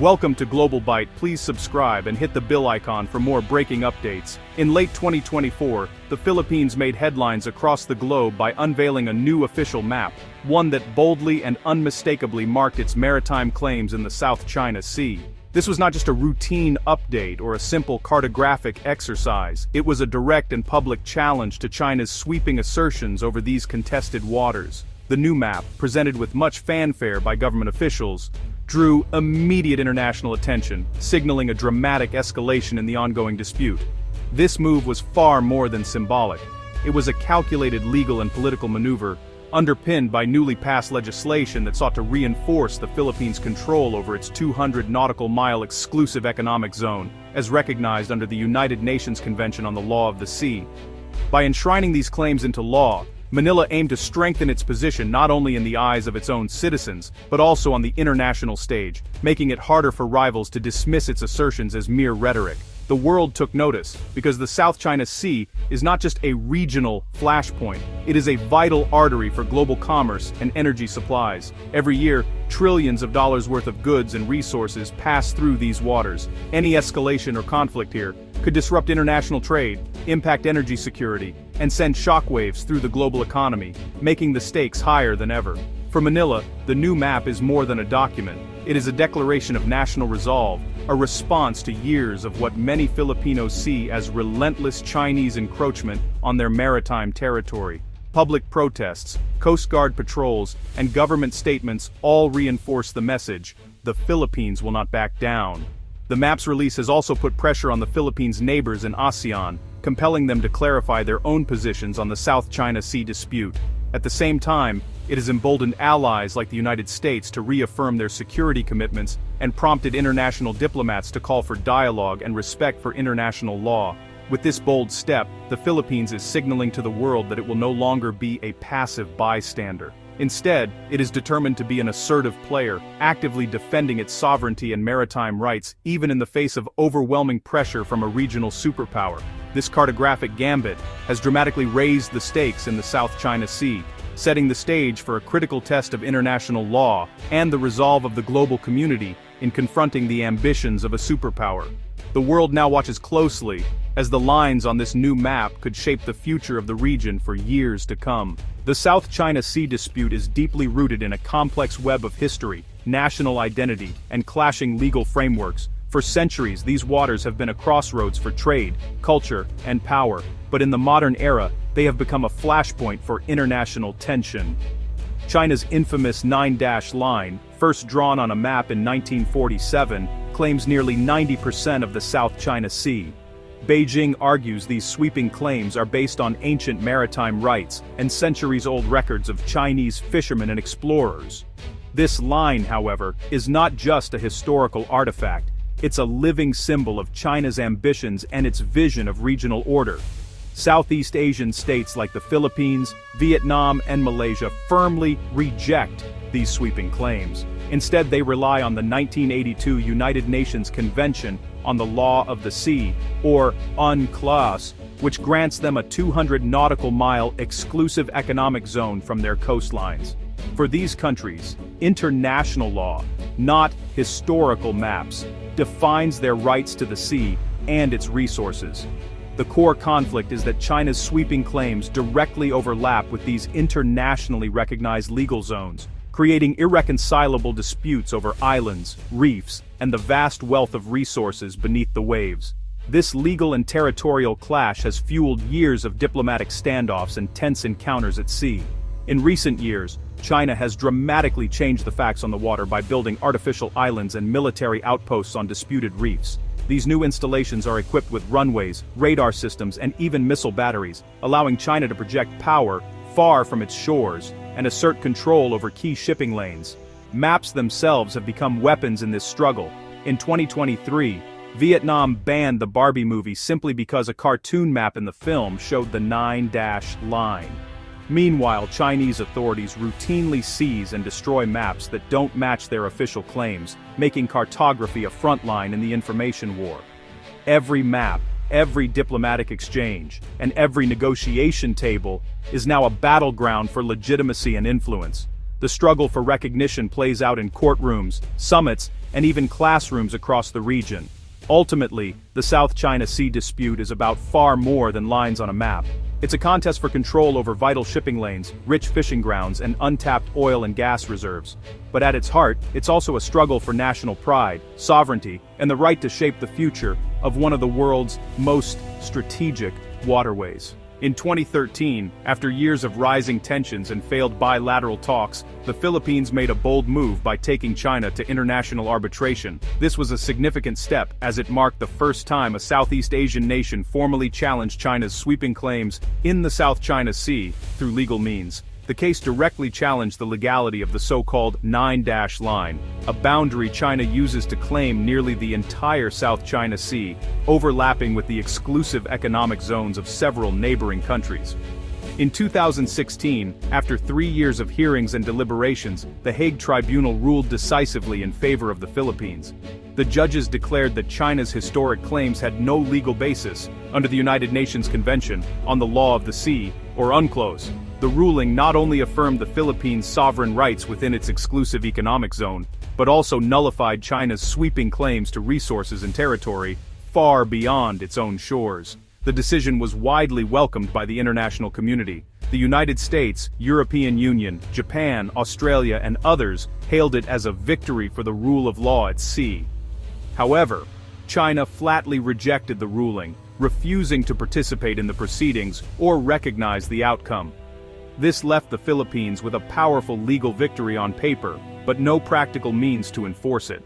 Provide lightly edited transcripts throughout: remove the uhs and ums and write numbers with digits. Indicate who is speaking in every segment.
Speaker 1: Welcome to Global Byte. Please subscribe and hit the bell icon for more breaking updates. In late 2024, the Philippines made headlines across the globe by unveiling a new official map, one that boldly and unmistakably marked its maritime claims in the South China Sea. This was not just a routine update or a simple cartographic exercise. It was a direct and public challenge to China's sweeping assertions over these contested waters. The new map, presented with much fanfare by government officials, drew immediate international attention, signaling a dramatic escalation in the ongoing dispute. This move was far more than symbolic. It was a calculated legal and political maneuver, underpinned by newly passed legislation that sought to reinforce the Philippines' control over its 200 nautical mile exclusive economic zone, as recognized under the United Nations Convention on the Law of the Sea. By enshrining these claims into law, Manila aimed to strengthen its position not only in the eyes of its own citizens, but also on the international stage, making it harder for rivals to dismiss its assertions as mere rhetoric. The world took notice, because the South China Sea is not just a regional flashpoint, it is a vital artery for global commerce and energy supplies. Every year, trillions of dollars worth of goods and resources pass through these waters. Any escalation or conflict here could disrupt international trade, impact energy security, and send shockwaves through the global economy, making the stakes higher than ever. For Manila, the new map is more than a document. It is a declaration of national resolve, a response to years of what many Filipinos see as relentless Chinese encroachment on their maritime territory. Public protests, Coast Guard patrols, and government statements all reinforce the message: the Philippines will not back down. The map's release has also put pressure on the Philippines' neighbors in ASEAN, compelling them to clarify their own positions on the South China Sea dispute. At the same time, it has emboldened allies like the United States to reaffirm their security commitments and prompted international diplomats to call for dialogue and respect for international law. With this bold step, the Philippines is signaling to the world that it will no longer be a passive bystander. Instead, it is determined to be an assertive player, actively defending its sovereignty and maritime rights, even in the face of overwhelming pressure from a regional superpower. This cartographic gambit has dramatically raised the stakes in the South China Sea, setting the stage for a critical test of international law and the resolve of the global community in confronting the ambitions of a superpower. The world now watches closely, as the lines on this new map could shape the future of the region for years to come. The South China Sea dispute is deeply rooted in a complex web of history, national identity, and clashing legal frameworks. For centuries, these waters have been a crossroads for trade, culture, and power, but in the modern era, they have become a flashpoint for international tension. China's infamous 9-dash line, first drawn on a map in 1947, claims nearly 90% of the South China Sea. Beijing argues these sweeping claims are based on ancient maritime rights and centuries-old records of Chinese fishermen and explorers. This line, however, is not just a historical artifact. It's a living symbol of China's ambitions and its vision of regional order. Southeast Asian states like the Philippines, Vietnam, and Malaysia firmly reject these sweeping claims. Instead, they rely on the 1982 United Nations Convention on the Law of the Sea, or UNCLOS, which grants them a 200 nautical mile exclusive economic zone from their coastlines. For these countries, international law, not historical maps, defines their rights to the sea and its resources. The core conflict is that China's sweeping claims directly overlap with these internationally recognized legal zones, creating irreconcilable disputes over islands, reefs, and the vast wealth of resources beneath the waves. This legal and territorial clash has fueled years of diplomatic standoffs and tense encounters at sea. In recent years, China has dramatically changed the facts on the water by building artificial islands and military outposts on disputed reefs. These new installations are equipped with runways, radar systems, and even missile batteries, allowing China to project power far from its shores and assert control over key shipping lanes. Maps themselves have become weapons in this struggle. In 2023, Vietnam banned the Barbie movie simply because a cartoon map in the film showed the 9-dash line. Meanwhile, Chinese authorities routinely seize and destroy maps that don't match their official claims, making cartography a frontline in the information war. Every map, every diplomatic exchange, and every negotiation table is now a battleground for legitimacy and influence. The struggle for recognition plays out in courtrooms, summits, and even classrooms across the region. Ultimately, the South China Sea dispute is about far more than lines on a map. It's a contest for control over vital shipping lanes, rich fishing grounds, and untapped oil and gas reserves. But at its heart, it's also a struggle for national pride, sovereignty, and the right to shape the future of one of the world's most strategic waterways. In 2013, after years of rising tensions and failed bilateral talks, the Philippines made a bold move by taking China to international arbitration. This was a significant step, as it marked the first time a Southeast Asian nation formally challenged China's sweeping claims in the South China Sea through legal means. The case directly challenged the legality of the so-called 9-dash line, a boundary China uses to claim nearly the entire South China Sea, overlapping with the exclusive economic zones of several neighboring countries. In 2016, after 3 years of hearings and deliberations, the Hague Tribunal ruled decisively in favor of the Philippines. The judges declared that China's historic claims had no legal basis under the United Nations Convention on the Law of the Sea, or UNCLOS. The ruling not only affirmed the Philippines' sovereign rights within its exclusive economic zone, but also nullified China's sweeping claims to resources and territory far beyond its own shores. The decision was widely welcomed by the international community. The United States, European Union, Japan, Australia, and others hailed it as a victory for the rule of law at sea. However, China flatly rejected the ruling, refusing to participate in the proceedings or recognize the outcome. This left the Philippines with a powerful legal victory on paper, but no practical means to enforce it.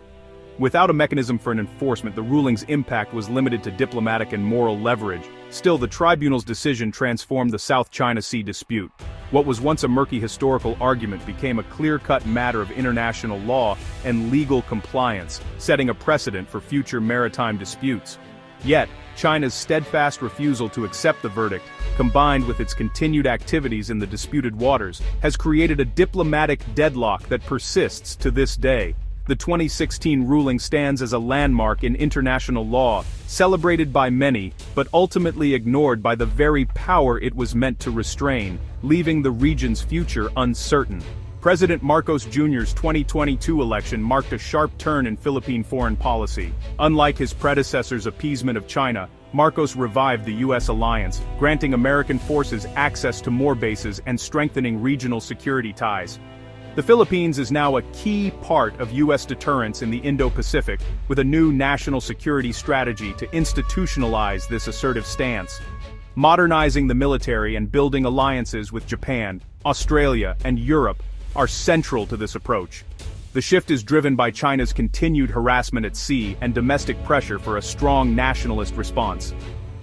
Speaker 1: Without a mechanism for an enforcement, the ruling's impact was limited to diplomatic and moral leverage. Still, the tribunal's decision transformed the South China Sea dispute. What was once a murky historical argument became a clear-cut matter of international law and legal compliance, setting a precedent for future maritime disputes. Yet, China's steadfast refusal to accept the verdict, combined with its continued activities in the disputed waters, has created a diplomatic deadlock that persists to this day. The 2016 ruling stands as a landmark in international law, celebrated by many, but ultimately ignored by the very power it was meant to restrain, leaving the region's future uncertain. President Marcos Jr.'s 2022 election marked a sharp turn in Philippine foreign policy. Unlike his predecessor's appeasement of China, Marcos revived the U.S. alliance, granting American forces access to more bases and strengthening regional security ties. The Philippines is now a key part of U.S. deterrence in the Indo-Pacific, with a new national security strategy to institutionalize this assertive stance. Modernizing the military and building alliances with Japan, Australia, and Europe are central to this approach. The shift is driven by China's continued harassment at sea and domestic pressure for a strong nationalist response.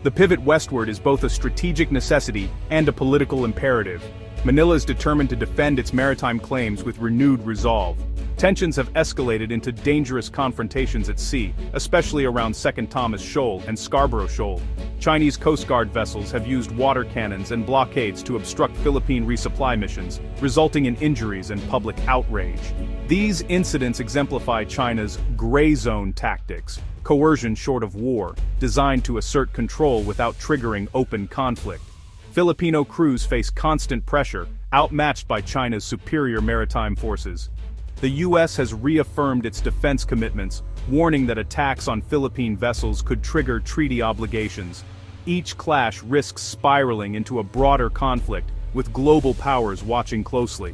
Speaker 1: The pivot westward is both a strategic necessity and a political imperative. Manila is determined to defend its maritime claims with renewed resolve. Tensions have escalated into dangerous confrontations at sea, especially around Second Thomas Shoal and Scarborough Shoal. Chinese Coast Guard vessels have used water cannons and blockades to obstruct Philippine resupply missions, resulting in injuries and public outrage. These incidents exemplify China's gray zone tactics, coercion short of war, designed to assert control without triggering open conflict. Filipino crews face constant pressure, outmatched by China's superior maritime forces. The U.S. has reaffirmed its defense commitments, warning that attacks on Philippine vessels could trigger treaty obligations. Each clash risks spiraling into a broader conflict, with global powers watching closely.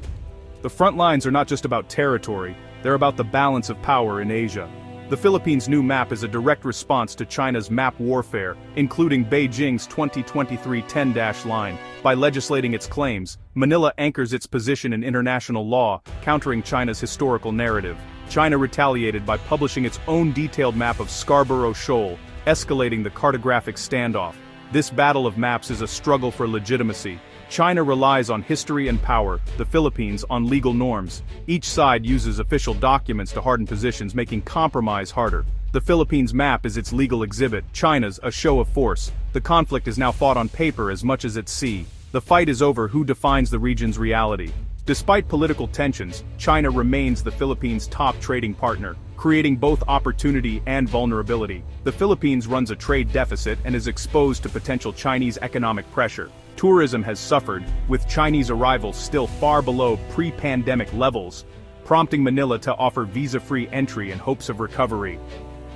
Speaker 1: The front lines are not just about territory, they're about the balance of power in Asia. The Philippines' new map is a direct response to China's map warfare, including Beijing's 2023 10-dash line. By legislating its claims, Manila anchors its position in international law, countering China's historical narrative. China retaliated by publishing its own detailed map of Scarborough Shoal, escalating the cartographic standoff. This battle of maps is a struggle for legitimacy. China relies on history and power, the Philippines on legal norms. Each side uses official documents to harden positions, making compromise harder. The Philippines' map is its legal exhibit, China's a show of force. The conflict is now fought on paper as much as at sea. The fight is over who defines the region's reality. Despite political tensions, China remains the Philippines' top trading partner, creating both opportunity and vulnerability. The Philippines runs a trade deficit and is exposed to potential Chinese economic pressure. Tourism has suffered, with Chinese arrivals still far below pre-pandemic levels. prompting Manila to offer visa-free entry in hopes of recovery.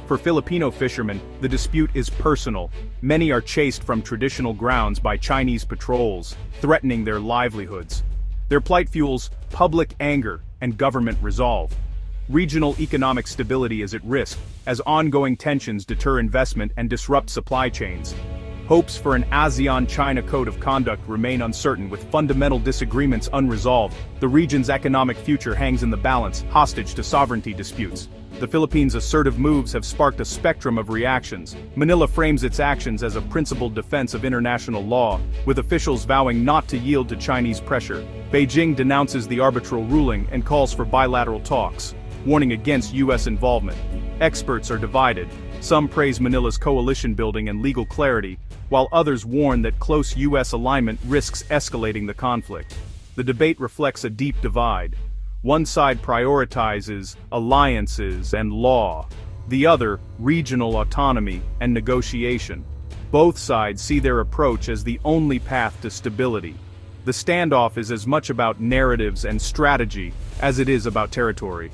Speaker 1: For Filipino fishermen, the dispute is personal. Many are chased from traditional grounds by Chinese patrols, threatening their livelihoods. Their plight fuels public anger and government resolve. Regional economic stability is at risk, as ongoing tensions deter investment and disrupt supply chains. Hopes for an ASEAN-China code of conduct remain uncertain, with fundamental disagreements unresolved. The region's economic future hangs in the balance, hostage to sovereignty disputes. The Philippines' assertive moves have sparked a spectrum of reactions. Manila frames its actions as a principled defense of international law, with officials vowing not to yield to Chinese pressure. Beijing denounces the arbitral ruling and calls for bilateral talks, warning against U.S. involvement. Experts are divided. Some praise Manila's coalition building and legal clarity, while others warn that close U.S. alignment risks escalating the conflict. The debate reflects a deep divide. One side prioritizes alliances and law, the other, regional autonomy and negotiation. Both sides see their approach as the only path to stability. The standoff is as much about narratives and strategy as it is about territory.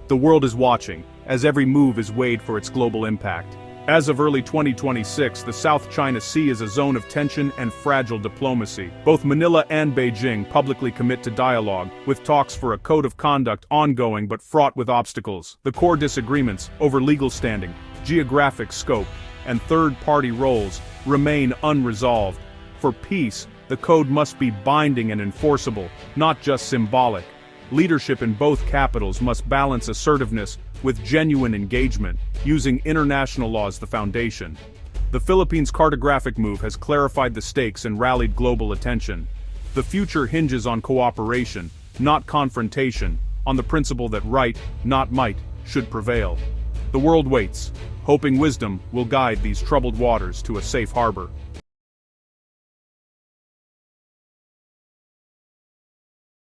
Speaker 1: The world is watching, as every move is weighed for its global impact. As of early 2026, the South China Sea is a zone of tension and fragile diplomacy. Both Manila and Beijing publicly commit to dialogue, with talks for a code of conduct ongoing but fraught with obstacles. The core disagreements over legal standing, geographic scope, and third-party roles remain unresolved. For peace, the code must be binding and enforceable, not just symbolic. Leadership in both capitals must balance assertiveness with genuine engagement, using international law as the foundation. The Philippines' cartographic move has clarified the stakes and rallied global attention. The future hinges on cooperation, not confrontation, on the principle that right, not might, should prevail. The world waits, hoping wisdom will guide these troubled waters to a safe harbor.